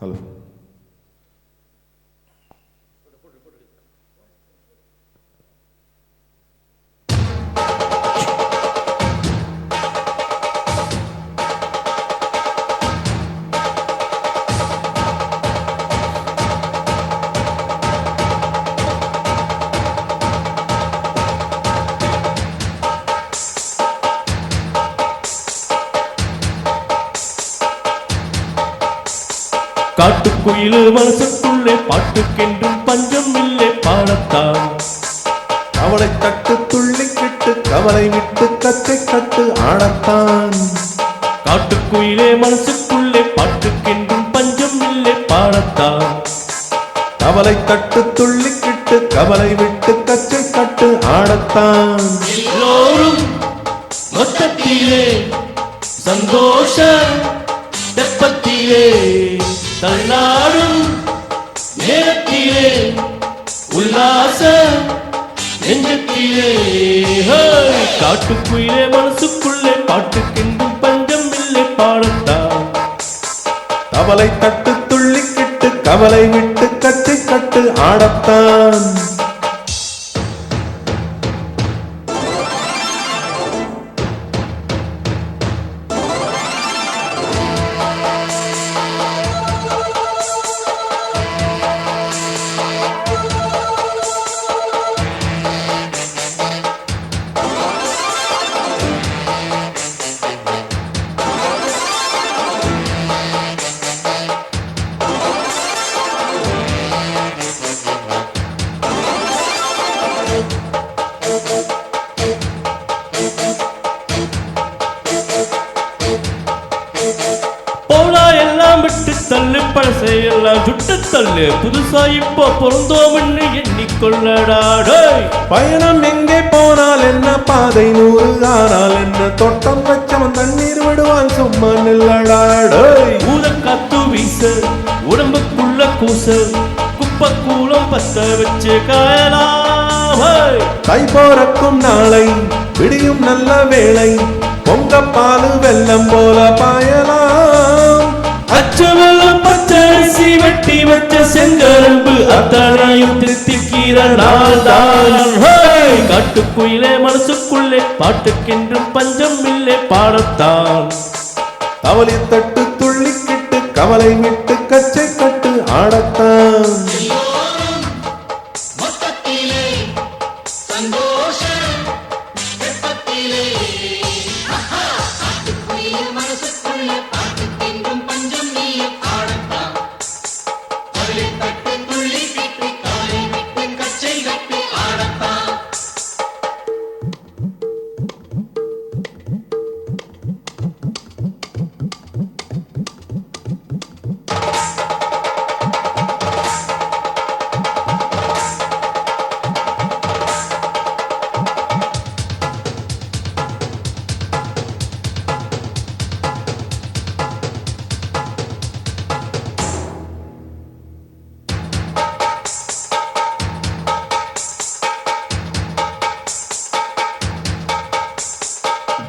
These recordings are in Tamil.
ஹலோ. காட்டுக்குயிலு மனசுக்குள்ளே பாட்டுக்கென்றும் பஞ்சம் இல்லை பாடத்தான். கவலை தட்டு துள்ளிக்கிட்டு கவலை விட்டு கச்சை கட்டு ஆடத்தான். காட்டுக்குயிலே மனசுக்குள்ளே பாட்டுக்கென்றும் பஞ்சம் இல்லை பாடத்தான். கவலை தட்டு துள்ளிக்கிட்டு கவலை விட்டு கச்சை கட்டு ஆடத்தான். எல்லோரும் மொத்தத்திலே சந்தோஷ தெப்பத்திலே தள்ளாடும் நேரத்திலே உல்லாச நெஞ்சத்திலே. காட்டுக்குயிலே மனசுக்குள்ளே பாட்டுக்கென்றும் பஞ்சம் இல்லை பாடத்தான். கவலை தட்டு துள்ளிக்கிட்டு கவலை விட்டு கச்சை கட்டு ஆடத்தான். விட்டு தள்ளு பழசையெல்லாம் சுட்டு தள்ளு புதுசா இப்போ பொருந்தோம்னு எண்ணிக்கொள்ளடாடே. பயணம் எங்கே போனால் என்ன பாதை 100 ஆனால் என்ன தோட்டம் வச்சவன் தண்ணீர் விடுவான் சும்மா நில்லடாடே. ஊத காத்து வீச உடம்புக்குள்ள கூச குப்பை கூலம் பத்த வச்சு காயலாம். தை போறக்கும் நாளை விடியும் நல்ல வேளை பொங்க பாலு வெள்ளம் போல பாயலாம். அச்சவெல்லாம் பச்சரிசி வெட்டி வச்ச செங்கரும்பு அத்தனையும் தித்திக்கிற நாள் தான். காட்டுக்குயிலே மனசுக்குள்ளே பாட்டுக்கென்றும் பஞ்சம் இல்லை பாடத்தான். கவலை தட்டு துள்ளிக்கிட்டு கவலை விட்டு கச்சை கட்டு ஆடத்தான்.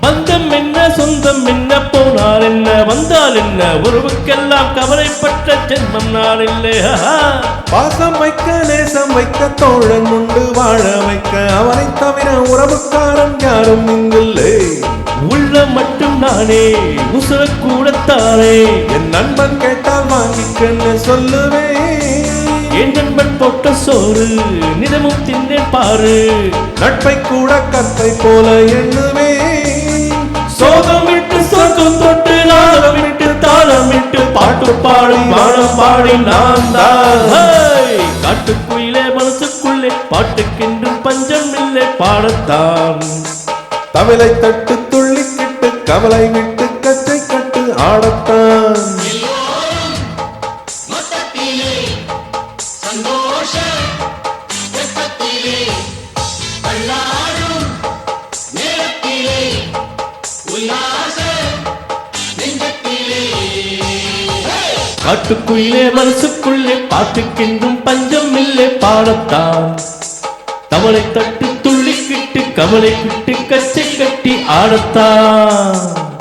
பந்தம் என்ன சொந்தம் என்ன போனால் என்ன வந்தால் என்ன உறவுக்கெல்லாம் கவலைப்பட்ட ஜென்மம் நான் இல்லை. பாசம் வைக்க நேசம் வைக்க தோழன் உண்டு வாழ வைக்க அவனை தவிர உறவுக்காரன் யாரும் இங்கில்லை. உள்ள மட்டும் நானே உசுர கூடத்தானே. என் நண்பன் கேட்டால் வாங்கிக்கன்னு சொல்லுவேன். என் நண்பன் போட்ட சோறு நிதமும் தின்னேன் பாரு. நட்பை கூட கத்தை போல எண்ணுவேன். சோகம் விட்டு சொர்க்கம் தொட்டு நாகம் விட்டு தாளம் விட்டு பாட்டு பாடி மானம் பாடி நான் தான். காட்டுக்குயிலே மனசுக்குள்ளே பாட்டுக்கென்றும் பஞ்சம் இல்லை பாடத்தான். தவிலை தட்டு துள்ளிக்கிட்டு கவலை விட்டு கச்சை கட்டு ஆடத்தான். காட்டுக்குயிலே மனசுக்குள்ளே பாட்டுக்கென்றும் பஞ்சம் இல்லை பாடத்தான். தவளை தட்டு துள்ளிக்கிட்டு கவலை விட்டு கச்சை கட்டி ஆடத்தான்.